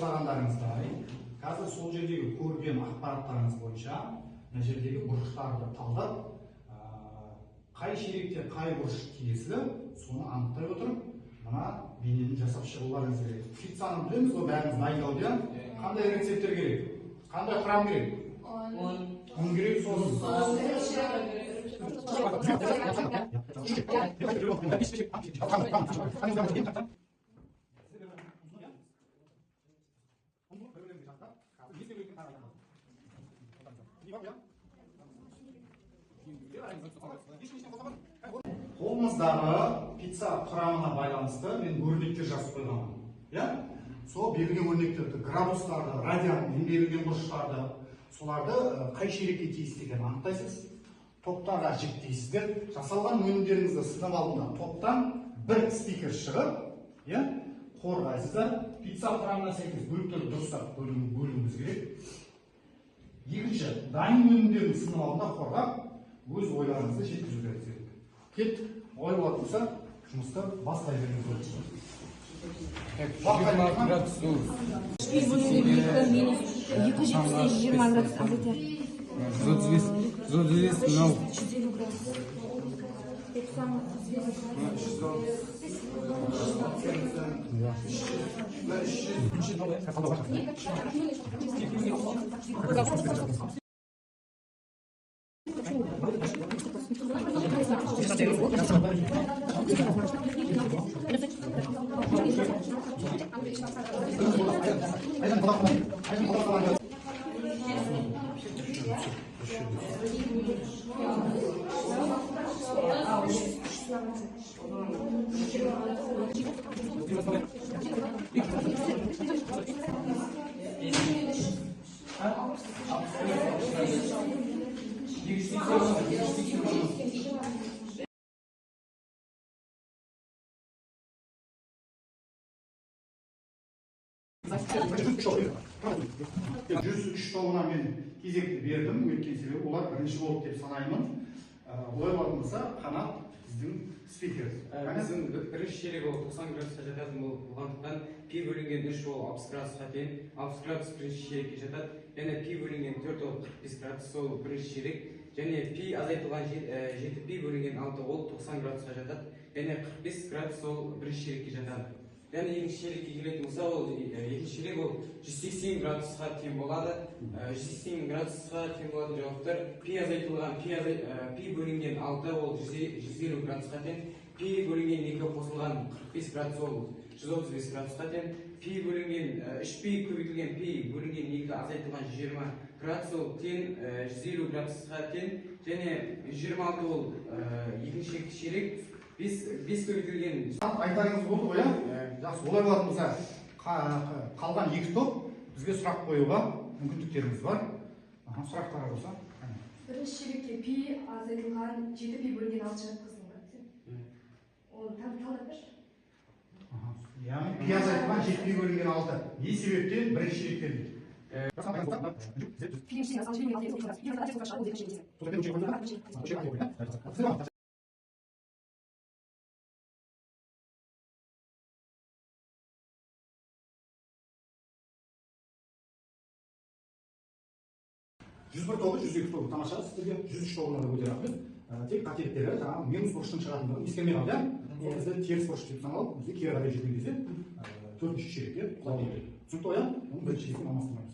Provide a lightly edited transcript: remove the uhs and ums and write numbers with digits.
байқағандарыңыздай, қазір сол жердегі көрген ақпараттарыңыз бойынша мына жердегі бұрыштарды талдап, қай ширекте қай бұрыш тиесілі, соны анықтай отырып, мына бейнені жасап шығуларыңыз керек. Пиццаны білеміз ғой, бәріміз дайындауды, қандай рецептер керек? Қандай құрам керек? Un керек, сосын. Қолыңыздағы пицца құрамына байланысты мен өрнектер жазып қойғанмын. Сол берілген өрнектерді, градустарды, радианмен берілген бұрыштарды, соларды қай ширекке тиісті екенін анықтайсыз. Топтарға жіктейсіздер. Жасалған өнімдеріңізді сынып алдында топтан бір стикер шығып, қорғайсыздар. Пицца құрамына сәйкес бөліктерді дұрыстап бөлуіміз керек. Екінші, дайын өнімдерін сынып алдында қорғап, өз ойларыңызды жеткізулеріңіз керек. Кет, ой болады болса, жұмысты бастай беріңіз. 20 градус доллар. 220 градус азотер. Зодвес нау. Үш тобына мен кезекті бердім, өткен себебі олар бірінші болды деп санаймын. Олай болмаса, Қанат біздің спикер. Біздің бірінші ширек ол 90 градусқа жататын болғандықтан, пи бөлінген 3 ол 60 градусқа тең, 60 градус бірінші ширекке жатады, және пи бөлінген 4 ол 45 градус ол бірінші ширек, және пи азайтылған 7 пи бөлінген 6 ол 90 градусқа жатады, және 45 градус ол бірінші ширекке жатады. Және екінші ширекке келетін болса, ол екінші ширек ол 180 градусқа тең болады. 180 градусқа тең болатын жауаптар пи азайтылған, пи бөлінген 6 ол 150 градусқа тең, пи бөлінген 2 қосылған 45 градус ол 135 градусқа тең, пи бөлінген 3 пи көбейтілген пи бөлінген 2 азайтылған 20 градус ол тең 150 градусқа тең, және 26 ол екінші ширек 5 көбейтілген. Айтарыңыз болды ғой, жақсы, олай болатын болса, қалған екі топ бізге сұрақ қоюға мүмкіндіктеріңіз бар. Сұрақтар болса. Бірінші ширекке пи азайтылған 7 пи бөлінген 6 жатқызылған ба? Оны талдап берші. Яғни пи азайтылған 7 пи бөлінген 6. Не себептен бірінші ширекке дейді? Жүз бір тобы, 102 тобы тамаша, сіздерге 103 тобына да өте рахмет. Тек қателіктері жаңағы минус бұрыштың шығатындығын ескермей қалды. Бізді теріс бұрыш деп саналып, бізге кері қарай жеткен кезде 4-ші ширекке құлау дейді. Түсінікті ғой, оны бірінші ширекпен алмастырмаймыз.